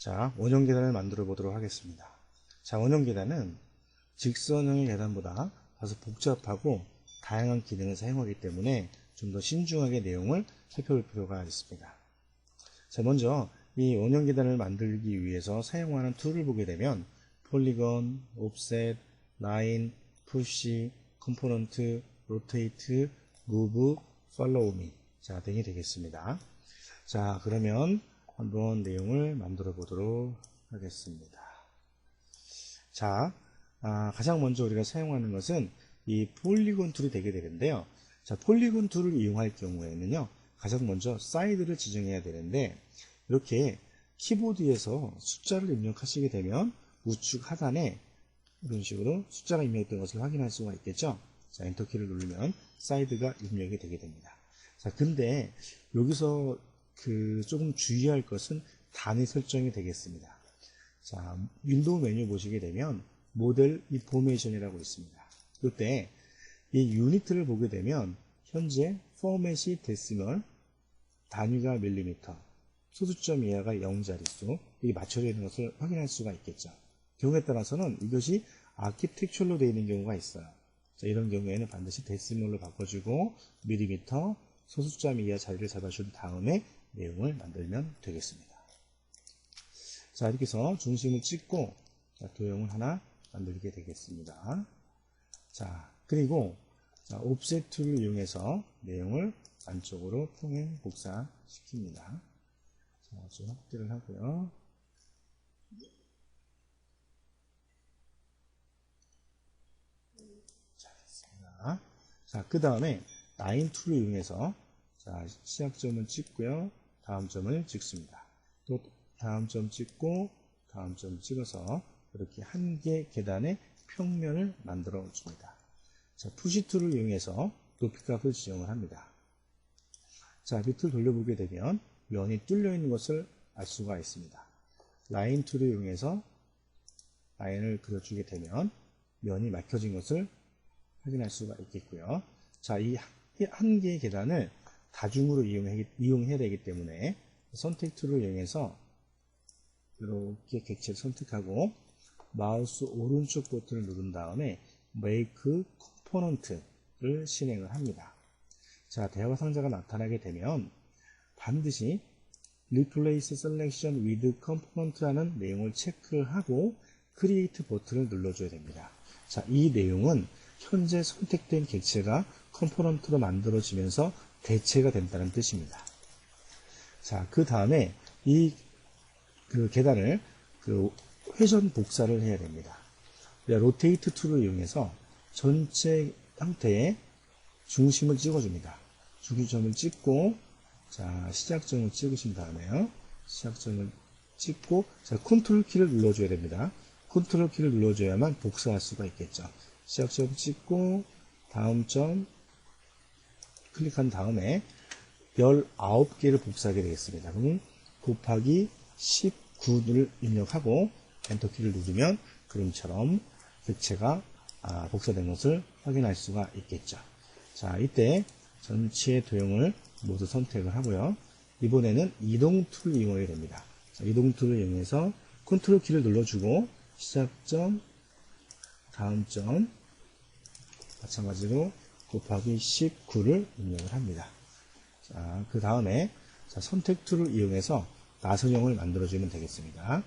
자, 원형 계단을 만들어 보도록 하겠습니다. 자, 원형 계단은 직선형의 계단보다 다소 복잡하고 다양한 기능을 사용하기 때문에 좀 더 신중하게 내용을 살펴볼 필요가 있습니다. 자, 먼저 이 원형 계단을 만들기 위해서 사용하는 툴을 보게 되면 폴리건, 옵셋, 라인, 푸시, 컴포넌트, 로테이트, 무브, 팔로우 미 자, 등이 되겠습니다. 자, 그러면 한번 내용을 만들어 보도록 하겠습니다. 자, 가장 먼저 우리가 사용하는 것은 이 폴리곤 툴이 되게 되는데요. 자, 폴리곤 툴을 이용할 경우에는요, 가장 먼저 사이드를 지정해야 되는데, 이렇게 키보드에서 숫자를 입력하시게 되면 우측 하단에 이런 식으로 숫자가 입력된 것을 확인할 수가 있겠죠. 자, 엔터키를 누르면 사이드가 입력이 되게 됩니다. 자, 근데 여기서 조금 주의할 것은 단위 설정이 되겠습니다. 자, 윈도우 메뉴 보시게 되면 모델 인포메이션이라고 있습니다. 이때 이 유니트를 보게 되면 현재 포맷이 데시멀, 단위가 밀리미터, 소수점 이하가 0자릿수, 이게 맞춰져 있는 것을 확인할 수가 있겠죠. 경우에 따라서는 이것이 아키텍처럴로 되어 있는 경우가 있어요. 자, 이런 경우에는 반드시 데시멀로 바꿔주고 밀리미터, 소수점 이하 자리를 잡아준 다음에 내용을 만들면 되겠습니다. 자, 이렇게 해서 중심을 찍고 도형을 하나 만들게 되겠습니다. 자, 그리고 옵셋 툴을 이용해서 내용을 안쪽으로 평행 복사시킵니다. 자, 좀 확대를 하고요. 자, 됐습니다. 자, 그 다음에 라인 툴을 이용해서 시작점을 찍고요. 다음 점을 찍습니다. 또 다음 점 찍고 다음 점 찍어서 이렇게 한 개 계단의 평면을 만들어 줍니다. 자, 푸시 툴을 이용해서 높이값을 지정을 합니다. 자, 밑을 돌려보게 되면 면이 뚫려 있는 것을 알 수가 있습니다. 라인 툴을 이용해서 라인을 그려주게 되면 면이 막혀진 것을 확인할 수가 있겠고요. 자, 이 한 개의 계단을 다중으로 이용해야 되기 때문에 선택 툴을 이용해서 이렇게 객체를 선택하고 마우스 오른쪽 버튼을 누른 다음에 Make Component를 실행을 합니다. 자, 대화 상자가 나타나게 되면 반드시 Replace Selection with Component라는 내용을 체크를 하고 Create 버튼을 눌러줘야 됩니다. 자, 이 내용은 현재 선택된 객체가 컴포넌트로 만들어지면서 대체가 된다는 뜻입니다. 자, 그 다음에 이 계단을 회전 복사를 해야 됩니다. 로테이트 툴을 이용해서 전체 형태의 중심을 찍어줍니다. 중심점을 찍고, 자, 시작점을 찍으신 다음에요. 시작점을 찍고, 자, 컨트롤 키를 눌러줘야 됩니다. 컨트롤 키를 눌러줘야만 복사할 수가 있겠죠. 시작점 찍고, 다음 점 클릭한 다음에 19개를 복사하게 되겠습니다. 그럼 곱하기 19를 입력하고 엔터키를 누르면 그림처럼 객체가 복사된 것을 확인할 수가 있겠죠. 자, 이때 전체 도형을 모두 선택을 하고요. 이번에는 이동 툴을 이용하게 됩니다. 자, 이동 툴을 이용해서 컨트롤 키를 눌러주고 시작점, 다음 점 마찬가지로 곱하기 19를 입력을 합니다. 자, 그 다음에 선택 툴을 이용해서 나선형을 만들어주면 되겠습니다.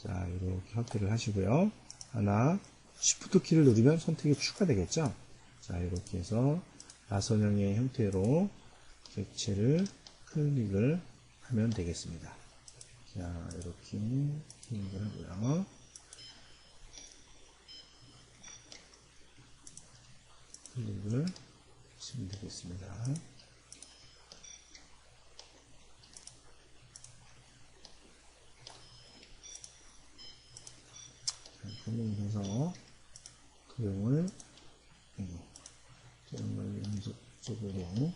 자, 이렇게 확대를 하시고요. 하나, Shift 키를 누르면 선택이 추가되겠죠. 자, 이렇게 해서 나선형의 형태로 객체를 클릭을 하면 되겠습니다. 자, 이렇게 클릭을 하고요. 클릭을 하시면 되겠습니다. 클릭을 해서 도형을 연속적으로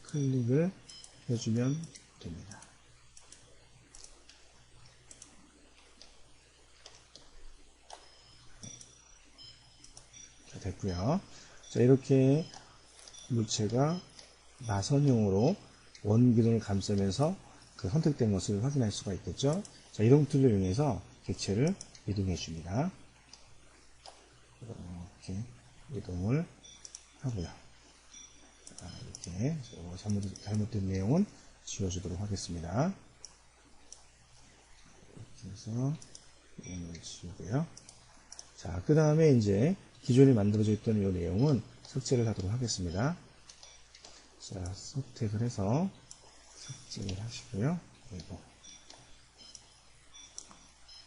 클릭을 해주면 됩니다. 자, 됐고요. 자, 이렇게 물체가 나선형으로 원기둥을 감싸면서 그 선택된 것을 확인할 수가 있겠죠. 자, 이동 툴을 이용해서 객체를 이동해 줍니다. 이렇게 이동을 하고요. 자, 이렇게 잘못된 내용은 지워주도록 하겠습니다. 이렇게 해서 이걸 지우고요. 자, 그 다음에 이제 기존에 만들어져 있던 이 내용은 삭제를 하도록 하겠습니다. 자, 선택을 해서 삭제를 하시고요. 그리고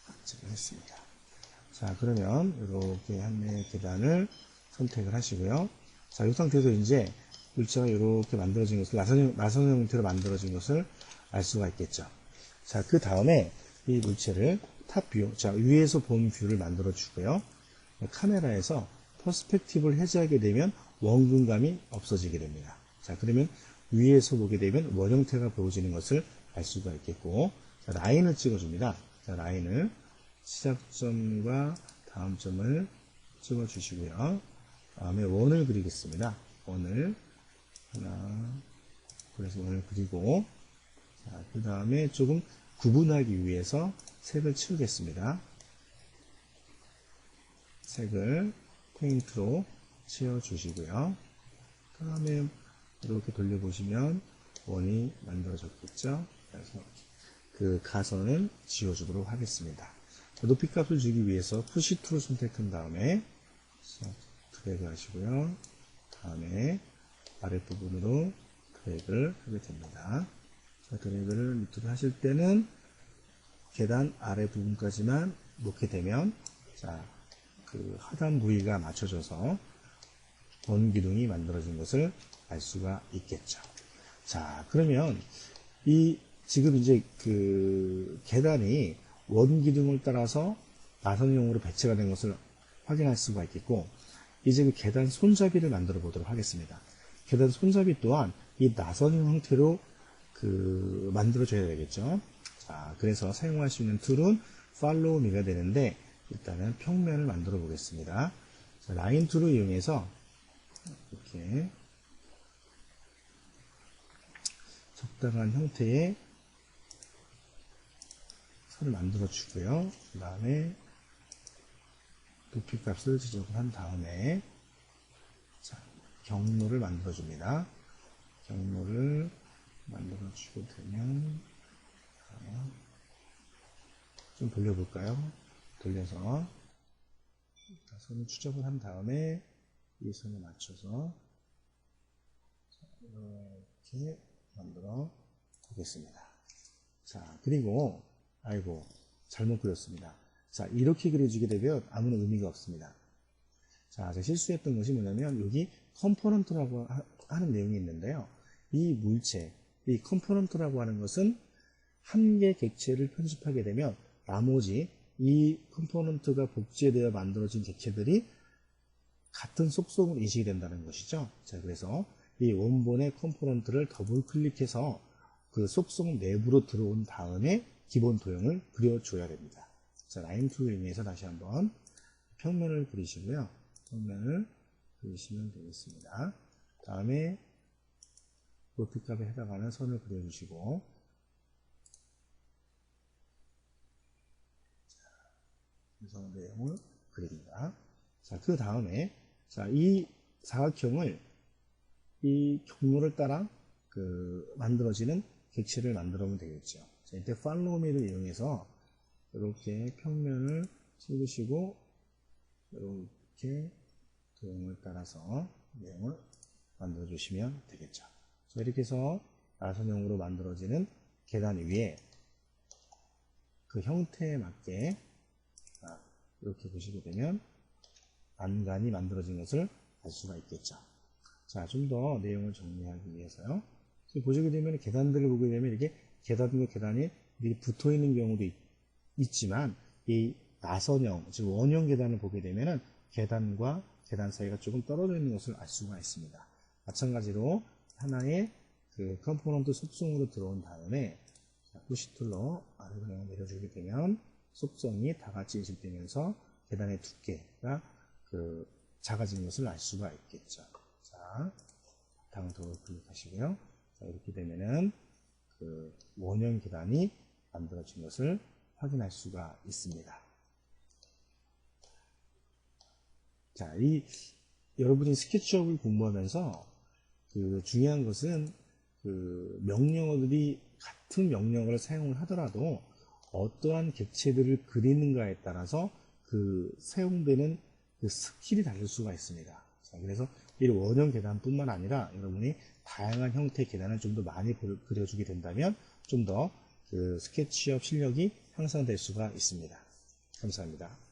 삭제를 했습니다. 자, 그러면 이렇게 한 개의 계단을 선택을 하시고요. 자, 이 상태에서 이제 물체가 이렇게 만들어진 것을 나선 형태로 만들어진 것을 알 수가 있겠죠. 자, 그 다음에 이 물체를 탑 뷰, 자, 위에서 본 뷰를 만들어 주고요. 카메라에서 퍼스펙티브를 해제하게 되면 원근감이 없어지게 됩니다. 자, 그러면 위에서 보게 되면 원 형태가 보여지는 것을 알 수가 있겠고, 자, 라인을 찍어줍니다. 자, 라인을 시작점과 다음 점을 찍어 주시고요. 다음에 원을 그리겠습니다. 원을 하나, 그래서 원을 그리고, 자, 그 다음에 조금 구분하기 위해서 색을 치우겠습니다. 색을 페인트로 채워주시고요. 그 다음에 이렇게 돌려보시면 원이 만들어졌겠죠. 그래서 그 가선을 지워주도록 하겠습니다. 높이값을 주기 위해서 푸시 툴을 선택한 다음에 드래그 하시고요. 다음에 아랫부분으로 드래그를 하게 됩니다. 자, 드래그를 밑으로 하실 때는 계단 아래 부분까지만 놓게 되면, 자, 그 하단 부위가 맞춰져서 원 기둥이 만들어진 것을 알 수가 있겠죠. 자, 그러면 지금 이제 그 계단이 원 기둥을 따라서 나선형으로 배치가 된 것을 확인할 수가 있겠고, 이제 그 계단 손잡이를 만들어 보도록 하겠습니다. 계단 손잡이 또한 이 나선형 형태로 만들어줘야 되겠죠. 자, 그래서 사용할 수 있는 툴은 팔로우 미가 되는데, 일단은 평면을 만들어 보겠습니다. 자, 라인 툴을 이용해서 이렇게 적당한 형태의 선을 만들어 주고요. 그 다음에 높이 값을 지정을 한 다음에, 자, 경로를 만들어 줍니다. 경로를 만들어 주게 되면, 좀 돌려볼까요? 돌려서 선을 추적을 한 다음에 이 선에 맞춰서 이렇게 만들어 보겠습니다. 자, 그리고 아이고, 잘못 그렸습니다. 자, 이렇게 그려주게 되면 아무런 의미가 없습니다. 자, 제가 실수했던 것이 뭐냐면 여기 컴포넌트라고 하는 내용이 있는데요. 이 물체, 이 컴포넌트라고 하는 것은 한 개 객체를 편집하게 되면 나머지 이 컴포넌트가 복제되어 만들어진 객체들이 같은 속성을 인식이 된다는 것이죠. 자, 그래서 이 원본의 컴포넌트를 더블 클릭해서 그 속성 내부로 들어온 다음에 기본 도형을 그려줘야 됩니다. 자, 라인 툴을 이용해서 다시 한번 평면을 그리시고요. 평면을 그리시면 되겠습니다. 다음에 높이값에 해당하는 선을 그려주시고, 그래서 내용을 그립니다. 자, 그 다음에, 자, 이 사각형을 이 경로를 따라 만들어지는 객체를 만들어 보면 되겠죠. 자, 이때 팔로우 미를 이용해서 이렇게 평면을 찍으시고, 이렇게 도형을 따라서 내용을 만들어 주시면 되겠죠. 자, 이렇게 해서 나선형으로 만들어지는 계단 위에 그 형태에 맞게, 이렇게 보시게 되면 안간이 만들어진 것을 알 수가 있겠죠. 자, 좀 더 내용을 정리하기 위해서요. 보시게 되면 계단들을 보게 되면 이렇게 계단과 계단이 이렇게 붙어 있는 경우도 있지만, 이 나선형, 즉 원형 계단을 보게 되면 계단과 계단 사이가 조금 떨어져 있는 것을 알 수가 있습니다. 마찬가지로 하나의 그 컴포넌트 속성으로 들어온 다음에 푸시 툴로 아래로 내려주게 되면 속성이 다 같이 인식되면서 계단의 두께가 작아지는 것을 알 수가 있겠죠. 자, 다음 도어를 클릭하시고요. 자, 이렇게 되면은 그 원형 계단이 만들어진 것을 확인할 수가 있습니다. 자, 여러분이 스케치업을 공부하면서 그 중요한 것은 그 명령어들이 같은 명령어를 사용을 하더라도 어떠한 객체들을 그리는가에 따라서 그 사용되는 그 스킬이 다를 수가 있습니다. 자, 그래서 이 원형 계단뿐만 아니라 여러분이 다양한 형태의 계단을 좀 더 많이 그려주게 된다면 좀 더 그 스케치업 실력이 향상될 수가 있습니다. 감사합니다.